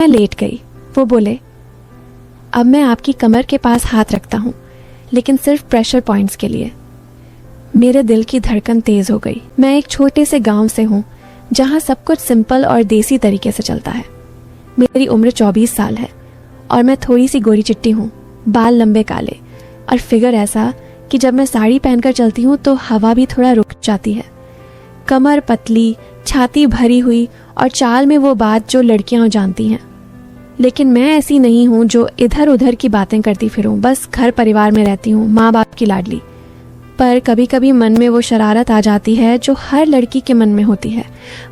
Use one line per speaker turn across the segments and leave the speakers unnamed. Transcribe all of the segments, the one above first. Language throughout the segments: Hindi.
मैं लेट गई। वो बोले, अब मैं आपकी कमर के पास हाथ रखता हूँ, लेकिन सिर्फ प्रेशर पॉइंट्स के लिए। मेरे दिल की धड़कन तेज हो गई। मैं एक छोटे से गांव से हूँ जहाँ सब कुछ सिंपल और देसी तरीके से चलता है। मेरी उम्र 24 साल है और मैं थोड़ी सी गोरी चिट्टी हूँ, बाल लंबे काले और फिगर ऐसा कि जब मैं साड़ी पहनकर चलती हूँ तो हवा भी थोड़ा रुक जाती है। कमर पतली, छाती भरी हुई और चाल में वो बात जो लड़कियां जानती हैं। लेकिन मैं ऐसी नहीं हूँ जो इधर उधर की बातें करती फिरूं। बस घर परिवार में रहती हूँ, माँ बाप की लाडली। पर कभी कभी मन में वो शरारत आ जाती है जो हर लड़की के मन में होती है,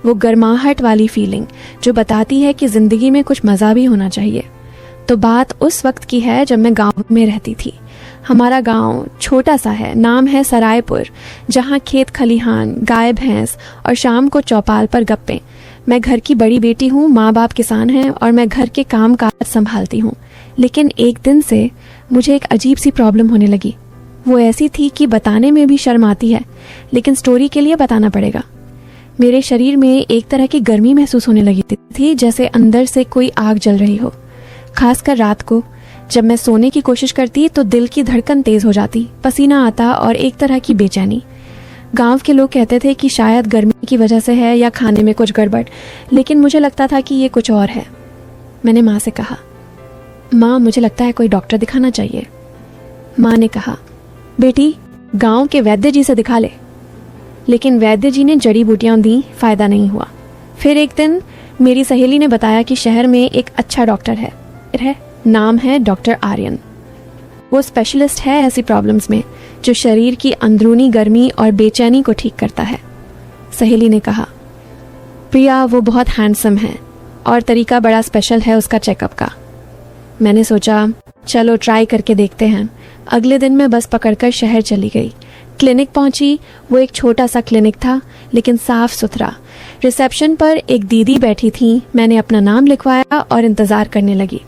वो गर्माहट वाली फीलिंग जो बताती है कि जिंदगी में कुछ मज़ा भी होना चाहिए। तो बात उस वक्त की है जब मैं गांव में रहती थी। हमारा गांव छोटा सा है, नाम है सरायपुर, जहाँ खेत खलिहान, गाय भैंस और शाम को चौपाल पर गप्पे। मैं घर की बड़ी बेटी हूँ, माँ बाप किसान हैं और मैं घर के काम काज संभालती हूँ। लेकिन एक दिन से मुझे एक अजीब सी प्रॉब्लम होने लगी। वो ऐसी थी कि बताने में भी शर्म आती है, लेकिन स्टोरी के लिए बताना पड़ेगा। मेरे शरीर में एक तरह की गर्मी महसूस होने लगी थी, जैसे अंदर से कोई आग जल रही हो। खासकर रात को जब मैं सोने की कोशिश करती तो दिल की धड़कन तेज हो जाती, पसीना आता और एक तरह की बेचैनी। गांव के लोग कहते थे कि शायद गर्मी की वजह से है या खाने में कुछ गड़बड़, लेकिन मुझे लगता था कि ये कुछ और है। मैंने माँ से कहा, माँ मुझे लगता है कोई डॉक्टर दिखाना चाहिए। माँ ने कहा, बेटी गांव के वैद्य जी से दिखा ले। लेकिन वैद्य जी ने जड़ी बूटियां दी, फायदा नहीं हुआ। फिर एक दिन मेरी सहेली ने बताया कि शहर में एक अच्छा डॉक्टर है, नाम है डॉक्टर आर्यन। वो स्पेशलिस्ट है ऐसी प्रॉब्लम्स में जो शरीर की अंदरूनी गर्मी और बेचैनी को ठीक करता है। सहेली ने कहा, प्रिया वो बहुत हैंडसम है और तरीका बड़ा स्पेशल है उसका चेकअप का। मैंने सोचा चलो ट्राई करके देखते हैं। अगले दिन मैं बस पकड़कर शहर चली गई। क्लिनिक पहुंची। वो एक छोटा सा क्लिनिक था, लेकिन साफ सुथरा। रिसेप्शन पर एक दीदी बैठी थी। मैंने अपना नाम लिखवाया और इंतज़ार करने लगी।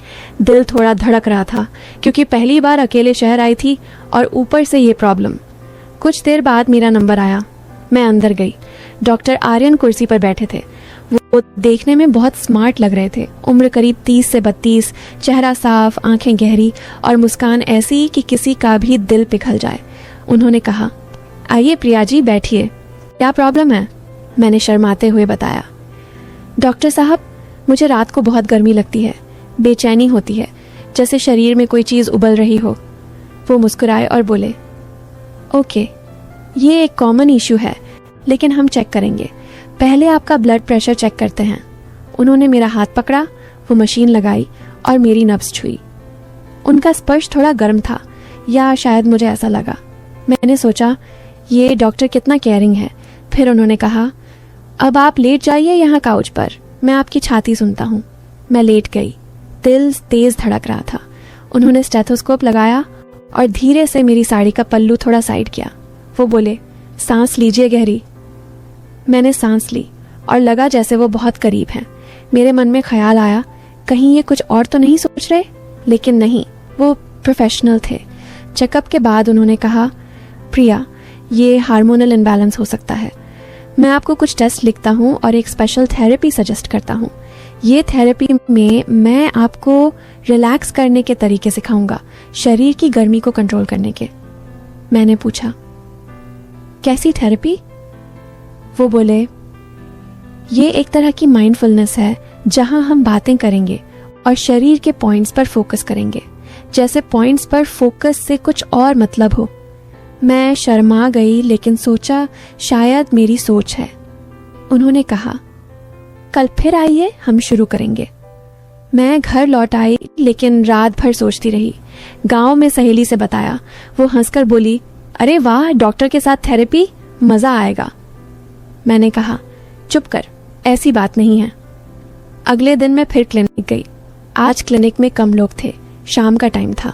दिल थोड़ा धड़क रहा था क्योंकि पहली बार अकेले शहर आई थी और ऊपर से ये प्रॉब्लम। कुछ देर बाद मेरा नंबर आया। मैं अंदर गई। डॉक्टर आर्यन कुर्सी पर बैठे थे। वो देखने में बहुत स्मार्ट लग रहे थे। उम्र करीब 30 से 32, चेहरा साफ, आंखें गहरी और मुस्कान ऐसी कि किसी का भी दिल पिघल जाए। उन्होंने कहा, आइए प्रिया जी बैठिए, क्या प्रॉब्लम है? मैंने शर्माते हुए बताया, डॉक्टर साहब मुझे रात को बहुत गर्मी लगती है, बेचैनी होती है, जैसे शरीर में कोई चीज़ उबल रही हो। वो मुस्कुराए और बोले, ओके ये एक कॉमन इशू है, लेकिन हम चेक करेंगे। पहले आपका ब्लड प्रेशर चेक करते हैं। उन्होंने मेरा हाथ पकड़ा, वो मशीन लगाई और मेरी नब्ज छुई। उनका स्पर्श थोड़ा गर्म था, या शायद मुझे ऐसा लगा। मैंने सोचा ये डॉक्टर कितना केयरिंग है। फिर उन्होंने कहा, अब आप लेट जाइए यहाँ काउच पर, मैं आपकी छाती सुनता हूँ। मैं लेट गई। दिल तेज धड़क रहा था। उन्होंने स्टेथोस्कोप लगाया और धीरे से मेरी साड़ी का पल्लू थोड़ा साइड किया। वो बोले, सांस लीजिए गहरी। मैंने सांस ली और लगा जैसे वो बहुत करीब हैं। मेरे मन में ख्याल आया, कहीं ये कुछ और तो नहीं सोच रहे? लेकिन नहीं, वो प्रोफेशनल थे। चेकअप के बाद उन्होंने कहा, प्रिया ये हार्मोनल इम्बैलेंस हो सकता है। मैं आपको कुछ टेस्ट लिखता हूँ और एक स्पेशल थेरेपी सजेस्ट करता हूँ। ये थेरेपी में मैं आपको रिलैक्स करने के तरीके सिखाऊंगा, शरीर की गर्मी को कंट्रोल करने के। मैंने पूछा, कैसी थेरेपी? वो बोले, ये एक तरह की माइंडफुलनेस है जहां हम बातें करेंगे और शरीर के पॉइंट्स पर फोकस करेंगे, जैसे पॉइंट्स पर फोकस से कुछ और मतलब हो। मैं शर्मा गई, लेकिन सोचा शायद मेरी सोच है। उन्होंने कहा, कल फिर आइए, हम शुरू करेंगे। मैं घर लौट आई, लेकिन रात भर सोचती रही। गांव में सहेली से बताया। वो हंसकर बोली, अरे वाह, डॉक्टर के साथ थेरेपी, मजा आएगा। मैंने कहा, चुप कर, ऐसी बात नहीं है। अगले दिन मैं फिर क्लिनिक गई। आज क्लिनिक में कम लोग थे, शाम का टाइम था।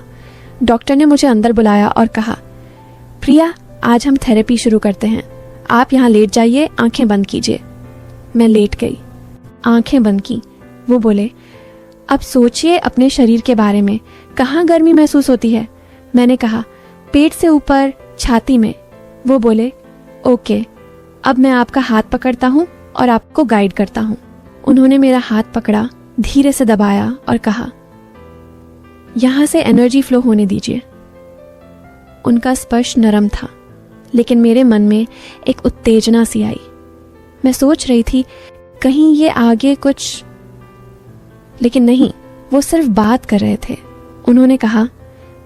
डॉक्टर ने मुझे अंदर बुलाया और कहा, प्रिया आज हम थेरेपी शुरू करते हैं, आप यहाँ लेट जाइए, आंखें बंद कीजिए। मैं लेट गई, आंखें बंद की। वो बोले, अब सोचिए अपने शरीर के बारे में, कहाँ गर्मी महसूस होती है? मैंने कहा, पेट से ऊपर, छाती में। वो बोले, ओके, अब मैं आपका हाथ पकड़ता हूँ और आपको गाइड करता हूँ। उन्होंने मेरा हाथ पकड़ा धीरे से दबाया और कहा, यहां से एनर्जी फ्लो होने दीजिए। उनका स्पर्श नरम था, लेकिन मेरे मन में एक उत्तेजना सी आई। मैं सोच रही थी कहीं ये आगे कुछ, लेकिन नहीं, वो सिर्फ बात कर रहे थे। उन्होंने कहा,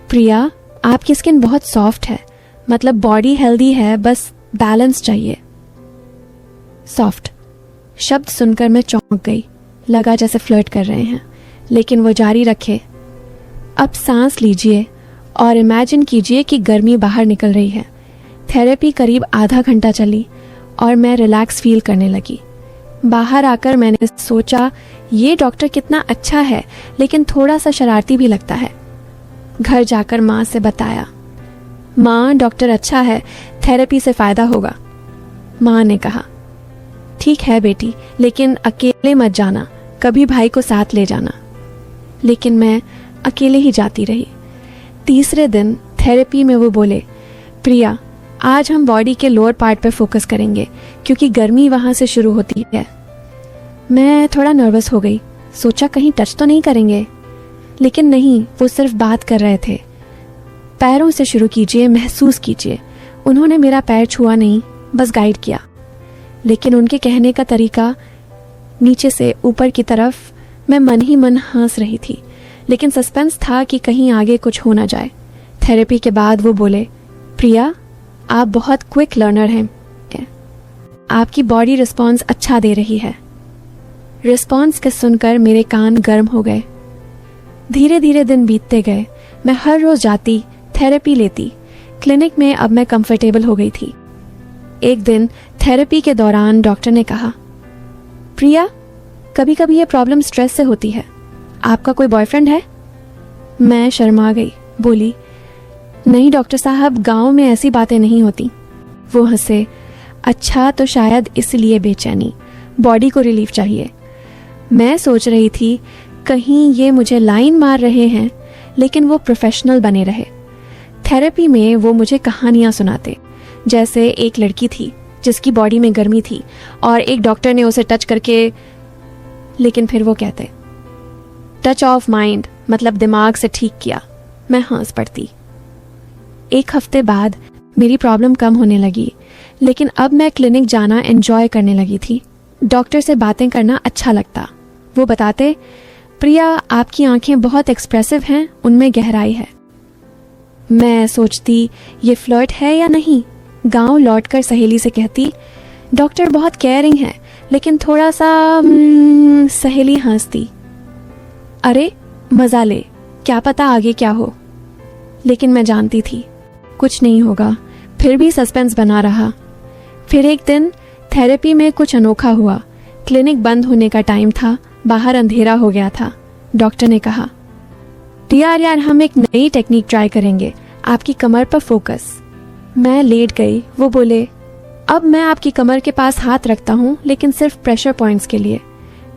प्रिया, आपकी स्किन बहुत सॉफ्ट है, मतलब बॉडी हेल्दी है, बस बैलेंस चाहिए। सॉफ्ट शब्द सुनकर मैं चौंक गई। लगा जैसे फ्लर्ट कर रहे हैं, लेकिन वो जारी रखे, अब सांस लीजिए और इमेजिन कीजिए कि गर्मी बाहर निकल रही है। थेरेपी करीब आधा घंटा चली और मैं रिलैक्स फील करने लगी। बाहर आकर मैंने सोचा, ये डॉक्टर कितना अच्छा है, लेकिन थोड़ा सा शरारती भी लगता है। घर जाकर माँ से बताया, माँ, डॉक्टर अच्छा है, थेरेपी से फायदा होगा। माँ ने कहा, ठीक है बेटी, लेकिन अकेले मत जाना, कभी भाई को साथ ले जाना। लेकिन मैं अकेले ही जाती रही। तीसरे दिन थेरेपी में वो बोले, प्रिया, आज हम बॉडी के लोअर पार्ट पर फोकस करेंगे क्योंकि गर्मी वहां से शुरू होती है। मैं थोड़ा नर्वस हो गई, सोचा कहीं टच तो नहीं करेंगे, लेकिन नहीं, वो सिर्फ बात कर रहे थे। पैरों से शुरू कीजिए, महसूस कीजिए। उन्होंने मेरा पैर छुआ नहीं, बस गाइड किया, लेकिन उनके कहने का तरीका, नीचे से ऊपर की तरफ, मैं मन ही मन हंस रही थी, लेकिन सस्पेंस था कि कहीं आगे कुछ हो ना जाए। थेरेपी के बाद वो बोले, प्रिया, आप बहुत क्विक लर्नर हैं, आपकी बॉडी रिस्पॉन्स अच्छा दे रही है। रिस्पॉन्स के सुनकर मेरे कान गर्म हो गए। धीरे धीरे दिन बीतते गए। मैं हर रोज जाती, थेरेपी लेती। क्लिनिक में अब मैं कंफर्टेबल हो गई थी। एक दिन थेरेपी के दौरान डॉक्टर ने कहा, प्रिया, कभी कभी ये प्रॉब्लम स्ट्रेस से होती है, आपका कोई बॉयफ्रेंड है? मैं शर्मा गई, बोली, नहीं डॉक्टर साहब, गांव में ऐसी बातें नहीं होती। वो हंसे, अच्छा, तो शायद इसलिए बेचैनी, बॉडी को रिलीफ चाहिए। मैं सोच रही थी कहीं ये मुझे लाइन मार रहे हैं, लेकिन वो प्रोफेशनल बने रहे। थेरेपी में वो मुझे कहानियां सुनाते, जैसे एक लड़की थी जिसकी बॉडी में गर्मी थी और एक डॉक्टर ने उसे टच करके, लेकिन फिर वो कहते, टच ऑफ माइंड, मतलब दिमाग से ठीक किया। मैं हंस पड़ती। एक हफ्ते बाद मेरी प्रॉब्लम कम होने लगी, लेकिन अब मैं क्लिनिक जाना एंजॉय करने लगी थी। डॉक्टर से बातें करना अच्छा लगता। वो बताते, प्रिया, आपकी आंखें बहुत एक्सप्रेसिव हैं, उनमें गहराई है। मैं सोचती, ये फ्लर्ट है या नहीं। गांव लौटकर सहेली से कहती, डॉक्टर बहुत केयरिंग है, लेकिन थोड़ा सा सहेली हंसती, अरे मजा ले, क्या पता आगे क्या हो। लेकिन मैं जानती थी कुछ नहीं होगा, फिर भी सस्पेंस बना रहा। फिर एक दिन थेरेपी में कुछ अनोखा हुआ। क्लिनिक बंद होने का टाइम था, बाहर अंधेरा हो गया था। डॉक्टर ने कहा, यार हम एक नई टेक्निक ट्राई करेंगे, आपकी कमर पर फोकस। मैं लेट गई। वो बोले, अब मैं आपकी कमर के पास हाथ रखता हूँ, लेकिन सिर्फ प्रेशर पॉइंट्स के लिए।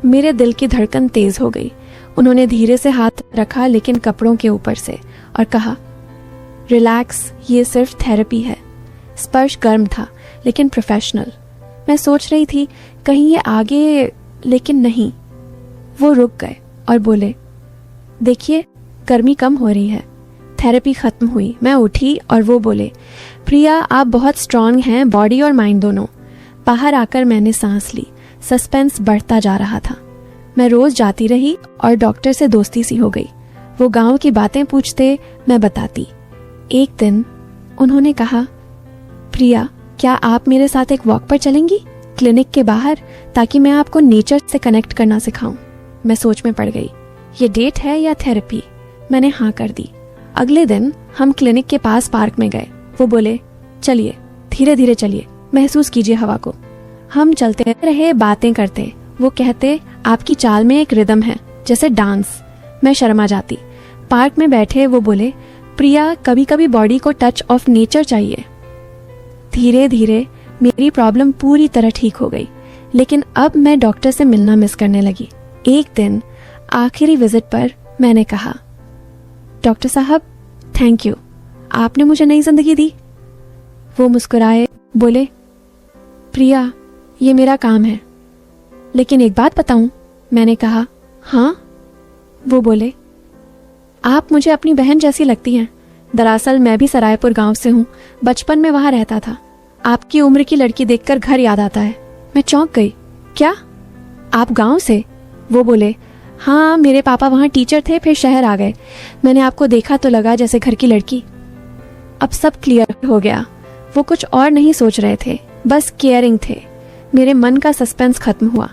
मेरे दिल की धड़कन तेज हो गई। उन्होंने धीरे से हाथ रखा, लेकिन कपड़ों के ऊपर से, और कहा, रिलैक्स, ये सिर्फ थेरेपी है। स्पर्श गर्म था, लेकिन प्रोफेशनल। मैं सोच रही थी कहीं ये आगे, लेकिन नहीं। वो रुक गए और बोले, देखिए, गर्मी कम हो रही है। थेरेपी खत्म हुई। मैं उठी और वो बोले, प्रिया, आप बहुत स्ट्रांग हैं, बॉडी और माइंड दोनों। बाहर आकर मैंने सांस ली। सस्पेंस बढ़ता जा रहा था। मैं रोज जाती रही और डॉक्टर से दोस्ती सी हो गई। वो गांव की बातें पूछते, मैं बताती। एक दिन उन्होंने कहा, प्रिया, क्या आप मेरे साथ एक वॉक पर चलेंगी क्लिनिक के बाहर, ताकि मैं आपको नेचर से कनेक्ट करना सिखाऊं। मैं सोच में पड़ गई, ये डेट है या थेरेपी। मैंने हाँ कर दी। अगले दिन हम क्लिनिक के पास पार्क में गए। वो बोले, चलिए, धीरे धीरे चलिए, महसूस कीजिए हवा को। हम चलते रहे, बातें करते। वो कहते, आपकी चाल में एक रिदम है, जैसे डांस। मैं शर्मा जाती। पार्क में बैठे वो बोले, प्रिया, कभी कभी बॉडी को टच ऑफ नेचर चाहिए। धीरे धीरे मेरी प्रॉब्लम पूरी तरह ठीक हो गई, लेकिन अब मैं डॉक्टर से मिलना मिस करने लगी। एक दिन आखिरी विजिट पर मैंने कहा, डॉक्टर साहब, थैंक यू, आपने मुझे नई जिंदगी दी। वो मुस्कुराए, बोले, प्रिया, ये मेरा काम है। लेकिन एक बात बताऊं? मैंने कहा, हाँ, वो बोले, आप मुझे अपनी बहन जैसी लगती हैं। दरअसल मैं भी सरायपुर गांव से हूँ, बचपन में वहां रहता था। आपकी उम्र की लड़की देखकर घर याद आता है। मैं चौंक गई। क्या, आप गांव से? वो बोले, हाँ, मेरे पापा वहाँ टीचर थे, फिर शहर आ गए। मैंने आपको देखा तो लगा जैसे घर की लड़की। अब सब क्लियर हो गया। वो कुछ और नहीं सोच रहे थे, बस केयरिंग थे। मेरे मन का सस्पेंस खत्म हुआ।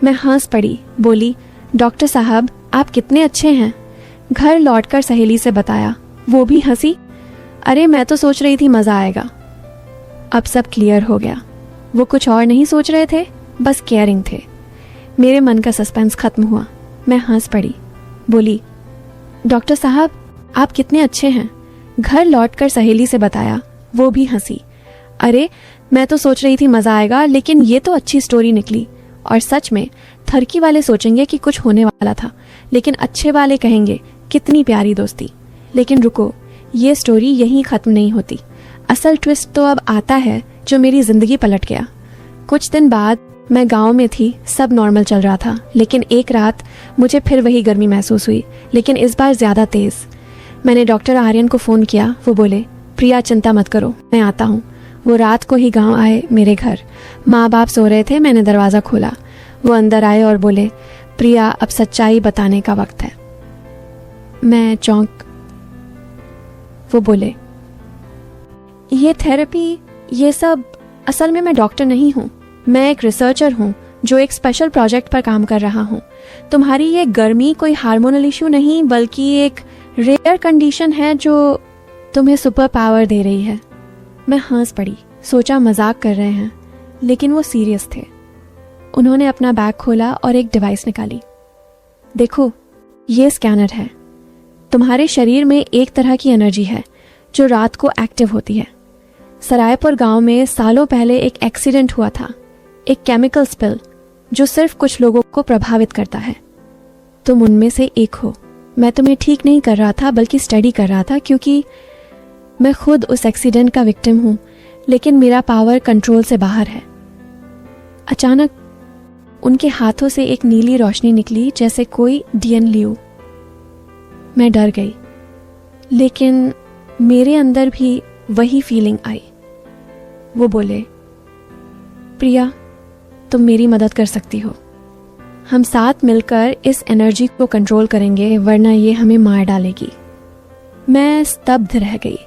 मैं हंस पड़ी, बोली, डॉक्टर साहब आप कितने अच्छे हैं। घर लौटकर सहेली से बताया, वो भी हंसी। अरे मैं तो सोच रही थी मज़ा आएगा। अब सब क्लियर हो गया। वो कुछ और नहीं सोच रहे थे, बस केयरिंग थे। मेरे मन का सस्पेंस खत्म हुआ। मैं हंस पड़ी, बोली, डॉक्टर साहब आप कितने अच्छे हैं। घर लौटकर सहेली से बताया, वो भी हंसी। अरे मैं तो सोच रही थी मज़ा आएगा, लेकिन ये तो अच्छी स्टोरी निकली। और सच में थरकी वाले सोचेंगे कि कुछ होने वाला था, लेकिन अच्छे वाले कहेंगे कितनी प्यारी दोस्ती। लेकिन रुको, ये स्टोरी यहीं ख़त्म नहीं होती। असल ट्विस्ट तो अब आता है जो मेरी ज़िंदगी पलट गया। कुछ दिन बाद मैं गांव में थी, सब नॉर्मल चल रहा था, लेकिन एक रात मुझे फिर वही गर्मी महसूस हुई, लेकिन इस बार ज़्यादा तेज़। मैंने डॉक्टर आर्यन को फ़ोन किया। वो बोले, प्रिया चिंता मत करो, मैं आता हूँ। वो रात को ही गांव आए मेरे घर। माँ बाप सो रहे थे। मैंने दरवाज़ा खोला। वो अंदर आए और बोले, प्रिया अब सच्चाई बताने का वक्त है। मैं चौंक। वो बोले, ये थेरेपी, ये सब, असल में मैं डॉक्टर नहीं हूँ, मैं एक रिसर्चर हूँ जो एक स्पेशल प्रोजेक्ट पर काम कर रहा हूँ। तुम्हारी ये गर्मी कोई हार्मोनल इशू नहीं, बल्कि एक रेयर कंडीशन है जो तुम्हें सुपर पावर दे रही है। मैं हंस पड़ी, सोचा मजाक कर रहे हैं, लेकिन वो सीरियस थे। उन्होंने अपना बैग खोला और एक डिवाइस निकाली। देखो, ये स्कैनर है। तुम्हारे शरीर में एक तरह की एनर्जी है जो रात को एक्टिव होती है। सरायपुर गांव में सालों पहले एक एक्सीडेंट हुआ था, एक केमिकल स्पिल जो सिर्फ कुछ लोगों को प्रभावित करता है। तुम उनमें से एक हो। मैं तुम्हें ठीक नहीं कर रहा था, बल्कि स्टडी कर रहा था, क्योंकि मैं खुद उस एक्सीडेंट का विक्टिम हूं, लेकिन मेरा पावर कंट्रोल से बाहर है। अचानक उनके हाथों से एक नीली रोशनी निकली, जैसे कोई डीएन लियो। मैं डर गई, लेकिन मेरे अंदर भी वही फीलिंग आई। वो बोले, प्रिया तुम मेरी मदद कर सकती हो। हम साथ मिलकर इस एनर्जी को कंट्रोल करेंगे, वरना ये हमें मार डालेगी। मैं स्तब्ध रह गई।